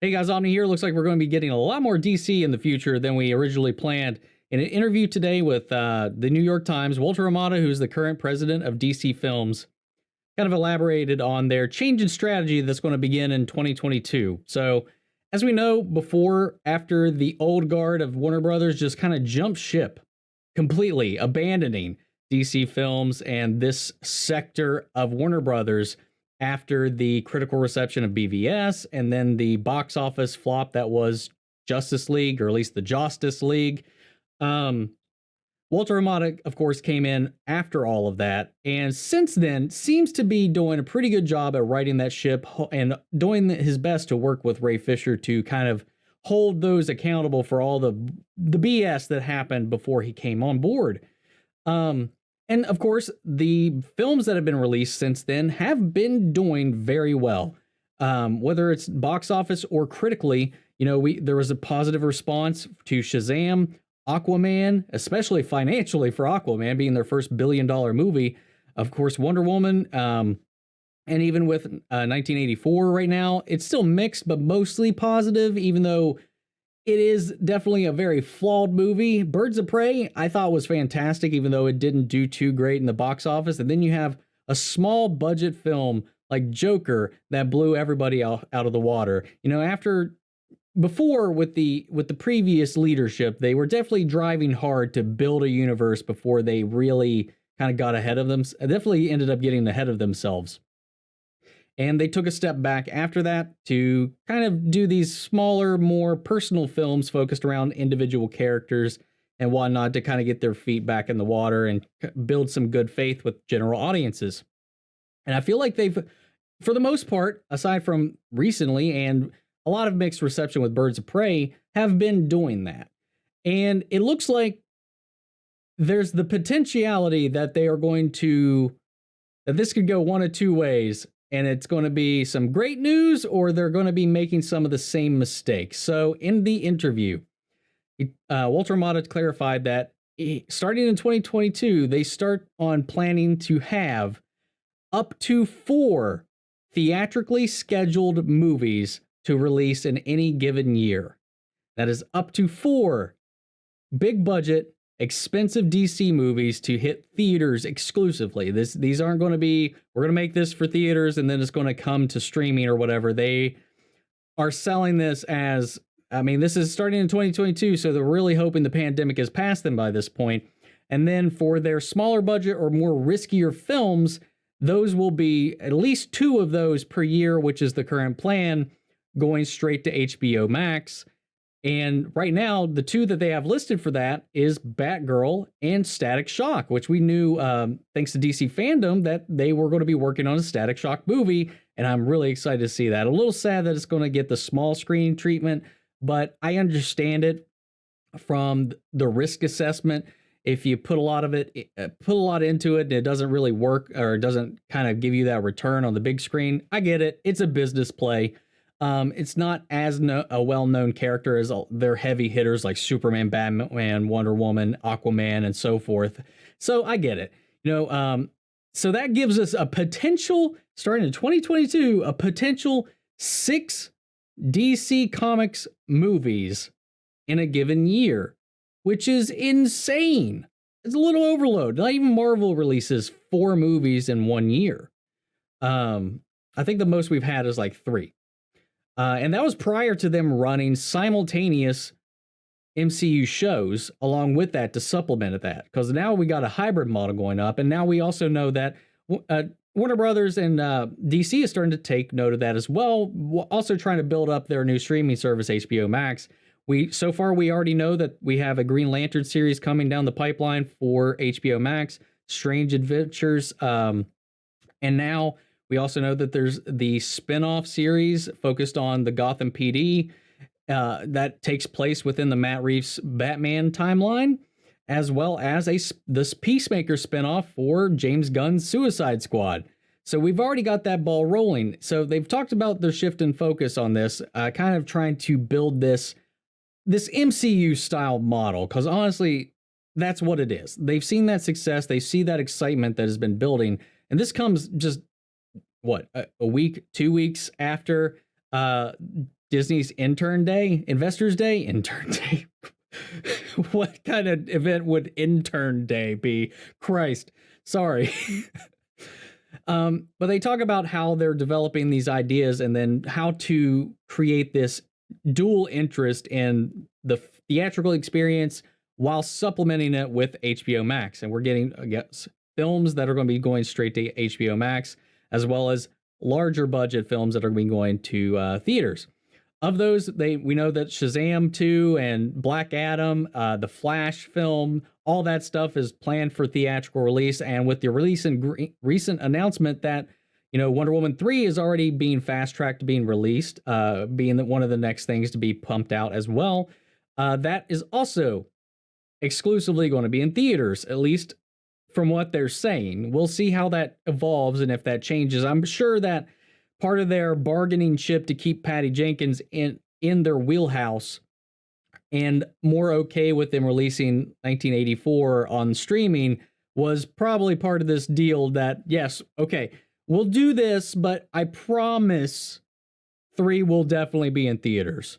Hey guys, Omni here. Looks like we're going to be getting a lot more DC in the future than we originally planned. In an interview today with the New York Times, Walter Hamada, who's the current president of DC Films, kind of elaborated on their change in strategy that's going to begin in 2022. So, as we know, after the old guard of Warner Brothers just kind of jumped ship, completely abandoning DC Films and this sector of Warner Brothers after the critical reception of BVS and then the box office flop that was Justice League, or at least the Justice League. Um, Walter Hamada, of course, came in after all of that, and since then seems to be doing a pretty good job at righting that ship and doing his best to work with Ray Fisher to kind of hold those accountable for all the BS that happened before he came on board. And of course, the films that have been released since then have been doing very well, whether it's box office or critically. There was a positive response to Shazam, Aquaman, especially financially for Aquaman being their first billion-dollar movie. Of course, Wonder Woman, and even with 1984 right now, it's still mixed, but mostly positive, even though it is definitely a very flawed movie. Birds of Prey, I thought was fantastic, even though it didn't do too great in the box office. And then you have a small budget film like Joker that blew everybody out of the water. Before with the previous leadership, they were definitely driving hard to build a universe before they really kind of got ahead of them. Definitely ended up getting ahead of themselves. And they took a step back after that to kind of do these smaller, more personal films focused around individual characters and whatnot to kind of get their feet back in the water and build some good faith with general audiences. And I feel like they've, for the most part, aside from recently and a lot of mixed reception with Birds of Prey, have been doing that. And it looks like there's the potentiality that they are going to, that this could go one of two ways. And it's going to be some great news, or they're going to be making some of the same mistakes. So in the interview, Walter Hamada clarified that starting in 2022, they start on planning to have up to 4 theatrically scheduled movies to release in any given year. That is up to 4 big budget, expensive DC movies to hit theaters exclusively. These aren't going to be, we're going to make this for theaters and then it's going to come to streaming or whatever. They are selling this as, this is starting in 2022, so they're really hoping the pandemic has passed them by this point. And then for their smaller budget or more riskier films, those will be at least 2 of those per year, which is the current plan, going straight to HBO Max. And right now, the 2 that they have listed for that is Batgirl and Static Shock, which we knew, thanks to DC Fandom, that they were going to be working on a Static Shock movie. And I'm really excited to see that. A little sad that it's going to get the small screen treatment, but I understand it from the risk assessment. If you put a lot into it and it doesn't really work, or it doesn't kind of give you that return on the big screen, I get it. It's a business play. It's not as a well-known character as their heavy hitters like Superman, Batman, Wonder Woman, Aquaman, and so forth. So I get it. So that gives us a potential, starting in 2022, a potential 6 DC Comics movies in a given year, which is insane. It's a little overload. Not even Marvel releases 4 movies in 1 year. I think the most we've had is like 3. And that was prior to them running simultaneous MCU shows along with that to supplement that. Because now we got a hybrid model going up. And now we also know that Warner Brothers and DC is starting to take note of that as well. Also trying to build up their new streaming service, HBO Max. So far, we already know that we have a Green Lantern series coming down the pipeline for HBO Max, Strange Adventures. And now we also know that there's the spin-off series focused on the Gotham PD that takes place within the Matt Reeves Batman timeline, as well as this Peacemaker spin-off for James Gunn's Suicide Squad. So we've already got that ball rolling. So they've talked about their shift in focus on this, kind of trying to build this MCU-style model, because honestly, that's what it is. They've seen that success. They see that excitement that has been building. And this comes just, a week, 2 weeks after Disney's Intern Day, Investors Day, Intern Day. What kind of event would Intern Day be? Christ, sorry. But they talk about how they're developing these ideas and then how to create this dual interest in the theatrical experience while supplementing it with HBO Max. And we're getting, I guess, films that are going to be going straight to HBO Max, as well as larger budget films that are going to be going to theaters. Of those, we know that Shazam 2 and Black Adam, the Flash film, all that stuff is planned for theatrical release. And with the recent announcement that, Wonder Woman 3 is already being fast-tracked to being released, being one of the next things to be pumped out as well, that is also exclusively going to be in theaters, at least from what they're saying. We'll see how that evolves and if that changes. I'm sure that part of their bargaining chip to keep Patty Jenkins in their wheelhouse and more okay with them releasing 1984 on streaming was probably part of this deal that, yes, okay, we'll do this, but I promise 3 will definitely be in theaters.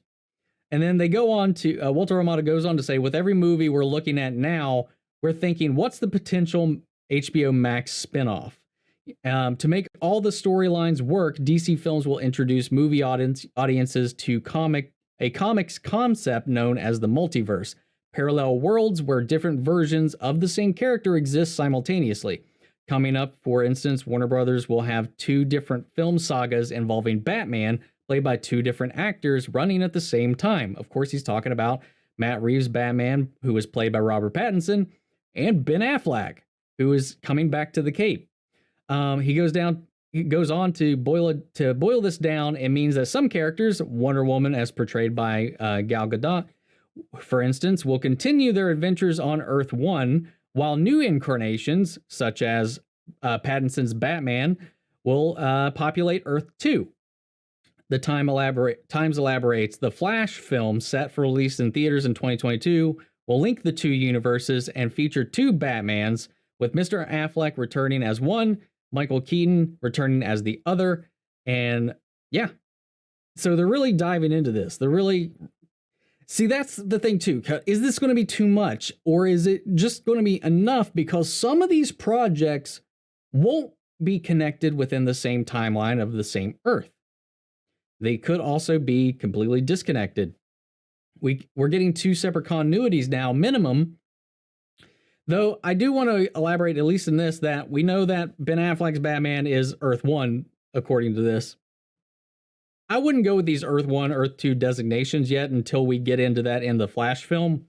And then they go on to, Walter Hamada goes on to say, with every movie we're looking at now, we're thinking, what's the potential HBO Max spinoff? To make all the storylines work, DC Films will introduce movie audiences to a comics concept known as the multiverse, parallel worlds where different versions of the same character exist simultaneously. Coming up, for instance, Warner Brothers will have 2 different film sagas involving Batman, played by 2 different actors, running at the same time. Of course, he's talking about Matt Reeves' Batman, who was played by Robert Pattinson, and Ben Affleck, who is coming back to the Cape. He goes on to boil this down. It means that some characters, Wonder Woman as portrayed by Gal Gadot, for instance, will continue their adventures on Earth 1, while new incarnations, such as Pattinson's Batman, will populate Earth 2. The Times elaborates, the Flash film set for release in theaters in 2022 will link the 2 universes and feature 2 Batmans, with Mr. Affleck returning as one, Michael Keaton returning as the other. And yeah, so they're really diving into this. See, that's the thing too. Is this going to be too much, or is it just going to be enough? Because some of these projects won't be connected within the same timeline of the same Earth. They could also be completely disconnected. We're getting 2 separate continuities now, minimum. Though I do want to elaborate, at least in this, that we know that Ben Affleck's Batman is Earth 1, according to this. I wouldn't go with these Earth 1, Earth 2 designations yet until we get into that in the Flash film.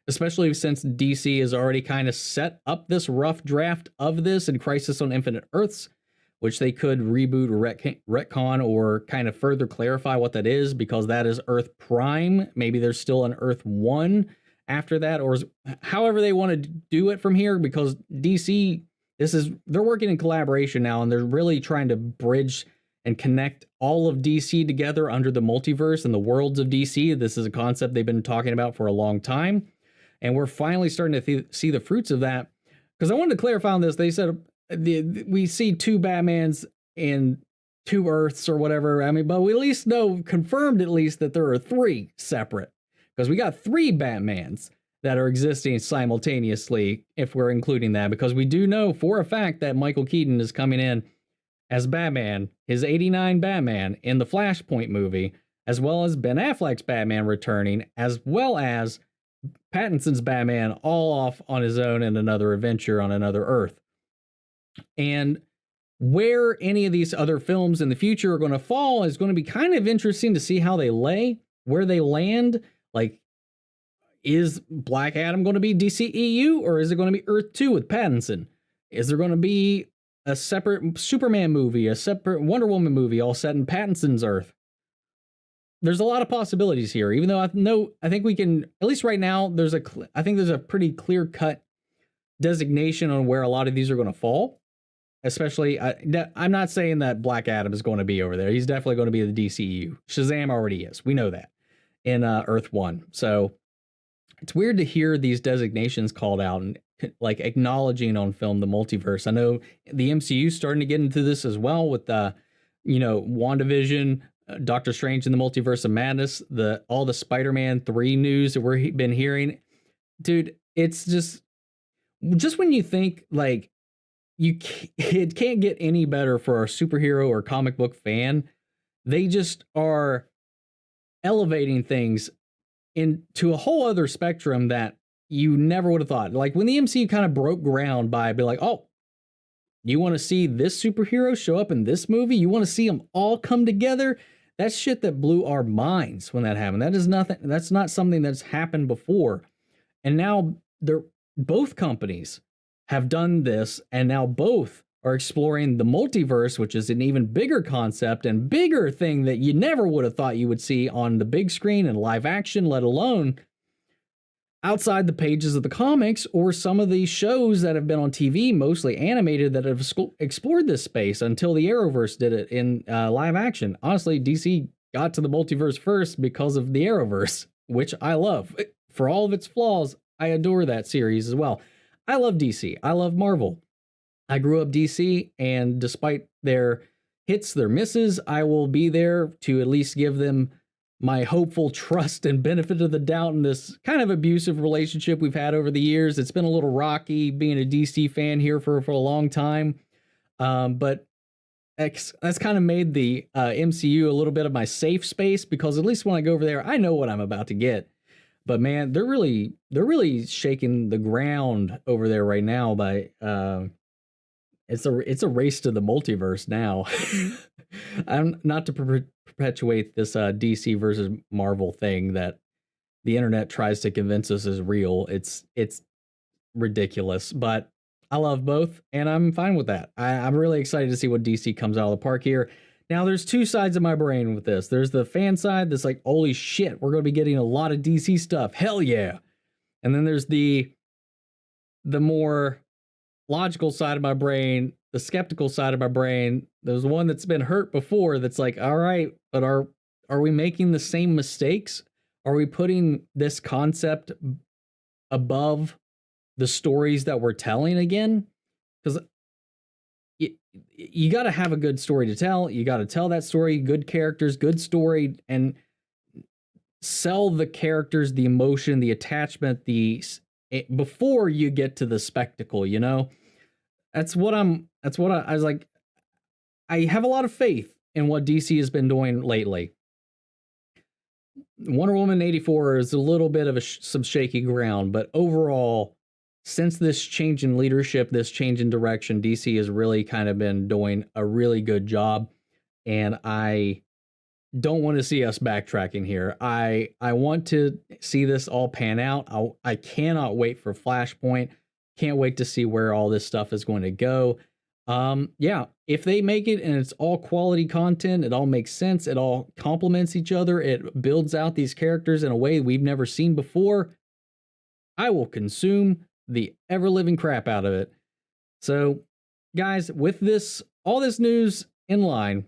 Especially since DC has already kind of set up this rough draft of this in Crisis on Infinite Earths, which they could reboot or retcon or kind of further clarify what that is, because that is Earth Prime. Maybe there's still an Earth 1 after that, or however they want to do it from here, because DC, they're working in collaboration now, and they're really trying to bridge and connect all of DC together under the multiverse and the worlds of DC. This is a concept they've been talking about for a long time, and we're finally starting to see the fruits of that. Because I wanted to clarify on this, they said we see 2 Batmans in 2 Earths or whatever. I mean, but we at least know, confirmed at least, that there are 3 separate. Because we got 3 Batmans that are existing simultaneously, if we're including that. Because we do know for a fact that Michael Keaton is coming in as Batman, his 89 Batman, in the Flashpoint movie, as well as Ben Affleck's Batman returning, as well as Pattinson's Batman all off on his own in another adventure on another Earth. And where any of these other films in the future are going to fall is going to be kind of interesting to see how they where they land. Like, is Black Adam going to be DCEU, or is it going to be Earth 2 with Pattinson? Is there going to be a separate Superman movie, a separate Wonder Woman movie, all set in Pattinson's Earth? There's a lot of possibilities here, even though I think we can, at least right now, I think there's a pretty clear-cut designation on where a lot of these are going to fall. Especially, I'm not saying that Black Adam is going to be over there. He's definitely going to be the DCEU. Shazam already is. We know that in Earth 1. So it's weird to hear these designations called out and like acknowledging on film the multiverse. I know the MCU is starting to get into this as well with WandaVision Doctor Strange in the Multiverse of Madness, all the Spider-Man 3 news that we've been hearing. Dude, it's just when you think like it can't get any better for a superhero or comic book fan, they just are elevating things into a whole other spectrum that you never would have thought. Like when the MCU kind of broke ground by being like, oh, you want to see this superhero show up in this movie? You want to see them all come together? That's shit that blew our minds when that happened. That is nothing. That's not something that's happened before. And now both companies have done this, and now both are exploring the multiverse, which is an even bigger concept and bigger thing that you never would have thought you would see on the big screen and live action, let alone outside the pages of the comics or some of these shows that have been on TV, mostly animated, that have explored this space until the Arrowverse did it in live action. Honestly, DC got to the multiverse first because of the Arrowverse, which I love. For all of its flaws, I adore that series as well. I love DC. I love Marvel. I grew up DC, and despite their hits, their misses, I will be there to at least give them my hopeful trust and benefit of the doubt in this kind of abusive relationship we've had over the years. It's been a little rocky being a DC fan here for a long time. But that's kind of made the MCU a little bit of my safe space, because at least when I go over there, I know what I'm about to get. But man, they're really shaking the ground over there right now by it's a race to the multiverse now. I'm not to perpetuate this DC versus Marvel thing that the internet tries to convince us is real. It's ridiculous, but I love both, and I'm fine with that. I'm really excited to see what DC comes out of the park here. Now, there's two sides of my brain with this. There's the fan side that's like, holy shit, we're going to be getting a lot of DC stuff. Hell yeah. And then there's the more logical side of my brain, the skeptical side of my brain. There's one that's been hurt before that's like, all right, but are we making the same mistakes? Are we putting this concept above the stories that we're telling again? Because you got to have a good story to tell. You got to tell that story, good characters, good story, and sell the characters, the emotion, the attachment, before you get to the spectacle, you know? I was like, I have a lot of faith in what DC has been doing lately. Wonder Woman 84 is a little bit of some shaky ground, but overall, since this change in leadership, this change in direction, DC has really kind of been doing a really good job, and I don't want to see us backtracking here. I want to see this all pan out. I cannot wait for Flashpoint. Can't wait to see where all this stuff is going to go. Yeah, if they make it and it's all quality content, it all makes sense, it all complements each other, it builds out these characters in a way we've never seen before, I will consume the ever-living crap out of it. So, guys, with all this news in line,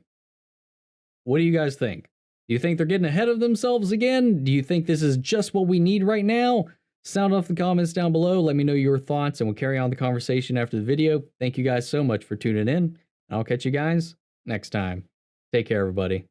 what do you guys think? Do you think they're getting ahead of themselves again? Do you think this is just what we need right now? Sound off the comments down below. Let me know your thoughts, and we'll carry on the conversation after the video. Thank you guys so much for tuning in. I'll catch you guys next time. Take care, everybody.